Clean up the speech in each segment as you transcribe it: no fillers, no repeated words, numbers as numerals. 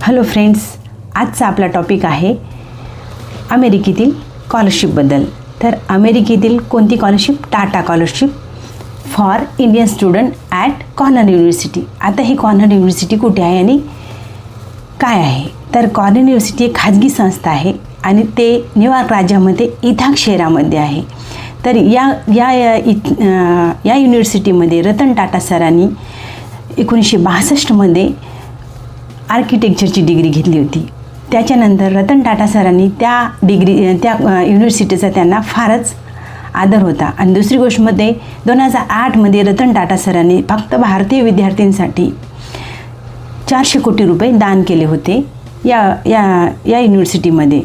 Hello friends, आजचा आपला topic आहे अमेरिकेतील स्कॉलरशिपबद्दल. तर अमेरिकेतील कोणती scholarship? Tata scholarship for Indian student at Cornell university. आता ही कॉर्नल युनिव्हर्सिटी कुठे आहे आणि काय आहे? तर कॉर्नल युनिव्हर्सिटी एक खाजगी संस्था आहे आणि ते न्यूयॉर्क राज्यामध्ये इथाक शहरामध्ये आहे. तर या युनिव्हर्सिटीमध्ये रतन टाटा सरांनी 1962मध्ये आर्किटेक्चरची डिग्री घेतली होती. त्याच्यानंतर रतन टाटा सरांनी त्या युनिव्हर्सिटीचा त्यांना फारच आदर होता. आणि दुसरी गोष्टमध्ये 2008मध्ये रतन टाटा सरांनी फक्त भारतीय विद्यार्थ्यांसाठी 400 कोटी रुपये दान केले होते या युनिव्हर्सिटीमध्ये.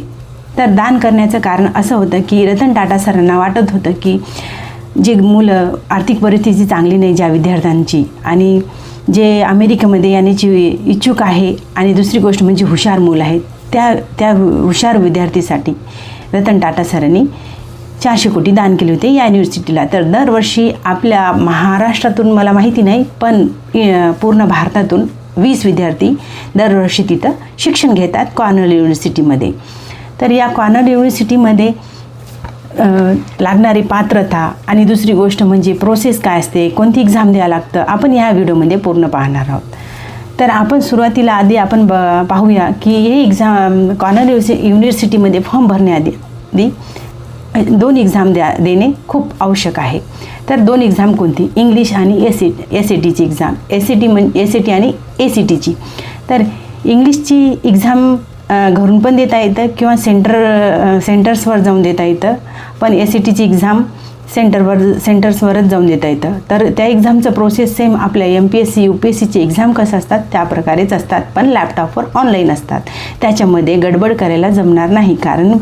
तर दान करण्याचं कारण असं होतं की रतन टाटा सरांना वाटत होतं की जे मुलं आर्थिक परिस्थिती चांगली नाही ज्या विद्यार्थ्यांची आणि जे अमेरिकेमध्ये येण्याची इच्छुक आहे आणि दुसरी गोष्ट म्हणजे हुशार मुलं आहेत त्या हुशार विद्यार्थीसाठी रतन टाटा सरांनी 400 कोटी दान केले होते या युनिव्हर्सिटीला. तर दरवर्षी आपल्या महाराष्ट्रातून मला माहिती नाही पण पूर्ण भारतातून 20 विद्यार्थी दरवर्षी तिथं शिक्षण घेतात कॉर्नल युनिव्हर्सिटीमध्ये. तर या कॉर्नल युनिव्हर्सिटीमध्ये लागणारी पात्रता आणि दुसरी गोष्ट म्हणजे प्रोसेस काय असते, कोणती एक्झाम द्यावं लागतं, आपण ह्या व्हिडिओमध्ये पूर्ण पाहणार आहोत. तर आपण सुरुवातीला आधी आपण पाहूया की हे एक्झाम कॉर्नल युनिव्हर्सिटीमध्ये फॉर्म भरण्याआधी 2 एक्झाम देणे खूप आवश्यक आहे. तर 2 एक्झाम कोणती? इंग्लिश आणि SATची एक्झाम. SAT आणि ACTची. तर इंग्लिशची एक्झाम घरून पण देता येतं किंवा सेंटर्सवर जाऊन देता येतं. पण SATची एक्झाम सेंटर्सवरच जाऊन देता येतं. तर त्या एक्झामचं प्रोसेस सेम आपल्या MPSC UPSCची एक्झाम कसं असतात त्या प्रकारेच असतात, पण लॅपटॉपवर ऑनलाईन असतात. त्याच्यामध्ये गडबड करायला जमणार नाही कारण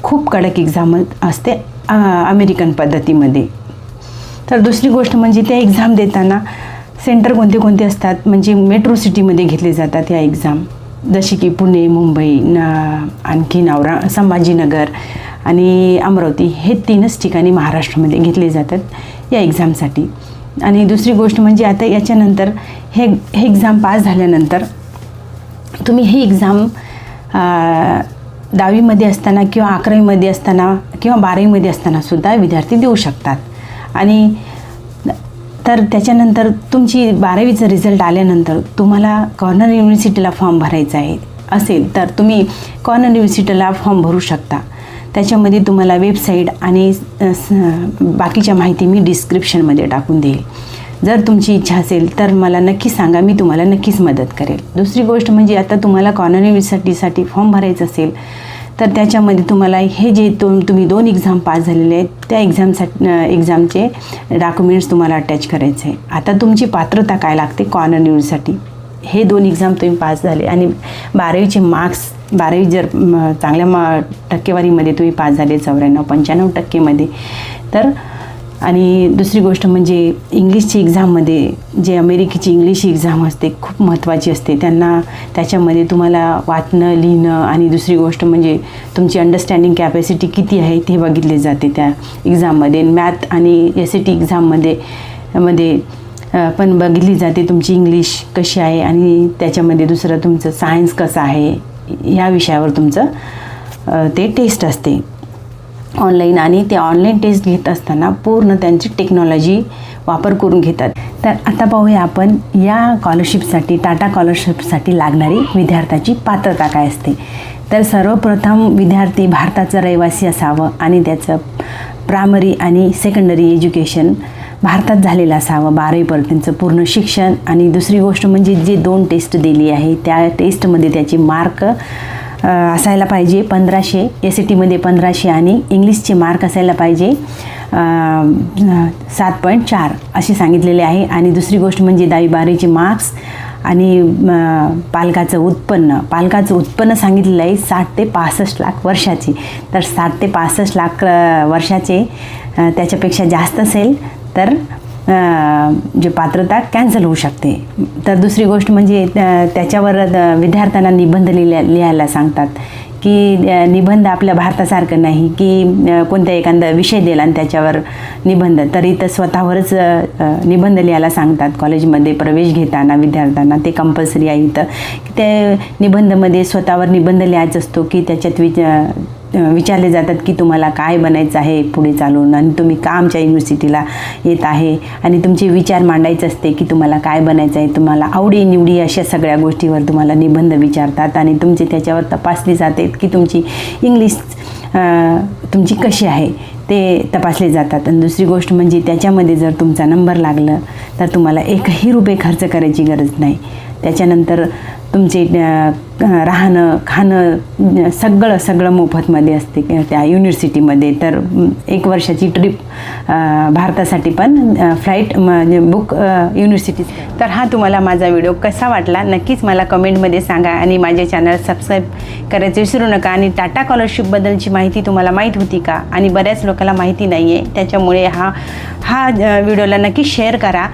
खूप कडक एक्झाम असते अमेरिकन पद्धतीमध्ये. तर दुसरी गोष्ट म्हणजे त्या एक्झाम देताना सेंटर कोणते कोणते असतात म्हणजे मेट्रो सिटीमध्ये घेतले जातात या एक्झाम, जसे की पुणे, मुंबई, आणखी संभाजीनगर आणि अमरावती हे 3च ठिकाणी महाराष्ट्रामध्ये घेतले जातात या एक्झामसाठी. आणि दुसरी गोष्ट म्हणजे आता याच्यानंतर हे एक्झाम पास झाल्यानंतर तुम्ही ही एक्झाम 10वीमध्ये असताना किंवा 11वीमध्ये असताना किंवा 12वीमध्ये असताना सुद्धा विद्यार्थी देऊ शकतात. आणि तर त्याच्यानंतर तुमची 12वीचं रिझल्ट आल्यानंतर तुम्हाला कॉर्नल युनिव्हर्सिटीला फॉर्म भरायचा आहे असेल तर तुम्ही कॉर्नल युनिव्हर्सिटीला फॉर्म भरू शकता. त्याच्यामध्ये तुम्हाला वेबसाईट आणि बाकीच्या माहिती मी डिस्क्रिप्शनमध्ये टाकून देईल. जर तुमची इच्छा असेल तर मला नक्कीच सांगा, मी तुम्हाला नक्कीच मदत करेल. दुसरी गोष्ट म्हणजे आता तुम्हाला कॉर्नल युनिव्हर्सिटीसाठी फॉर्म भरायचं असेल तर त्याच्यामध्ये तुम्हाला हे जे तुम्ही 2 एक्झाम पास झालेले आहेत त्या एक्झामचे डॉक्युमेंट्स तुम्हाला अटॅच करायचे आहे. आता तुमची पात्रता काय लागते कॉर्नल युनिव्हर्सिटी? हे 2 एक्झाम तुम्ही पास झाले आणि 12वीचे मार्क्स 12वी जर चांगल्या टक्केवारीमध्ये तुम्ही पास झाले 94-95% तर. आणि दुसरी गोष्ट म्हणजे इंग्लिशची एक्झाममध्ये जे अमेरिकेची इंग्लिश एक्झाम असते खूप महत्त्वाची असते. त्याच्यामध्ये तुम्हाला वाचणं, लिहिणं आणि दुसरी गोष्ट म्हणजे तुमची अंडरस्टँडिंग कॅपॅसिटी किती आहे ते बघितले जाते त्या एक्झाममध्ये. मॅथ आणि SAT एक्झाममध्ये पण बघितली जाते तुमची इंग्लिश कशी आहे आणि त्याच्यामध्ये दुसरं तुमचं सायन्स कसं आहे ह्या विषयावर तुमचं ते टेस्ट असते ऑनलाईन. आणि ते ऑनलाईन टेस्ट घेत असताना पूर्ण त्यांची टेक्नॉलॉजी वापर करून घेतात. तर आता पाहूया आपण या स्कॉलरशिपसाठी टाटा स्कॉलरशिपसाठी लागणारी विद्यार्थ्याची पात्रता काय असते. तर सर्वप्रथम विद्यार्थी भारताचा रहिवासी असावं आणि त्याचं प्रायमरी आणि सेकंडरी एज्युकेशन भारतात झालेलं असावं, 12वीपर्यंतचं पूर्ण शिक्षण. आणि दुसरी गोष्ट म्हणजे जे 2 टेस्ट दिली आहे त्या टेस्टमध्ये त्याचे मार्क असायला पाहिजे 1500, SATमध्ये 1500 आणि इंग्लिशचे मार्क असायला पाहिजे 7.4 असे सांगितलेले आहे. आणि दुसरी गोष्ट म्हणजे 10वी-12वीचे मार्क्स आणि पालकाचं उत्पन्न सांगितलेलं आहे 60 ते 65 लाख वर्षाचे. तर 60 ते 65 लाख वर्षाचे त्याच्यापेक्षा जास्त असेल तर जे पात्रता कॅन्सल होऊ शकते. तर दुसरी गोष्ट म्हणजे त्याच्यावर विद्यार्थ्यांना निबंध लिहायला सांगतात की निबंध आपल्या भारतासारखं नाही की कोणता एखादा विषय दिला आणि त्याच्यावर निबंध, तर इथं स्वतःवरच निबंध लिहायला सांगतात. कॉलेजमध्ये प्रवेश घेताना विद्यार्थ्यांना ते कंपल्सरी आहे इथं की ते निबंधमध्ये स्वतःवर निबंध लिहायचा असतो की त्याच्यात विचारले जातात की तुम्हाला काय बनायचं आहे पुढे चालून आणि तुम्ही का आमच्या युनिव्हर्सिटीला येत आहे आणि तुमचे विचार मांडायचे असते की तुम्हाला काय बनायचं आहे, तुम्हाला आवडी-निवडी अशा सगळ्या गोष्टीवर तुम्हाला निबंध विचारतात आणि तुमचे त्याच्यावर तपासली जाते की तुमची इंग्लिश तुमची कशी आहे ते तपासले जातात. आणि दुसरी गोष्ट म्हणजे त्याच्यामध्ये जर तुमचा नंबर लागला तर तुम्हाला एकही रुपये खर्च करायची गरज नाही. त्याच्यानंतर तुमचे राहणं खाणं सगळं मोफतमध्ये असते त्या युनिव्हर्सिटीमध्ये. तर 1 वर्षाची ट्रिप भारतासाठी पण फ्लाईट बुक युनिव्हर्सिटी. तर हा तुम्हाला माझा व्हिडिओ कसा वाटला नक्कीच मला कमेंटमध्ये सांगा आणि माझे चॅनल सबस्क्राईब करायचं विसरू नका. आणि टाटा स्कॉलरशिपबद्दलची माहिती तुम्हाला माहीत होती का? आणि बऱ्याच लोकांना माहिती नाही आहे, त्याच्यामुळे हा व्हिडिओला नक्की शेअर करा.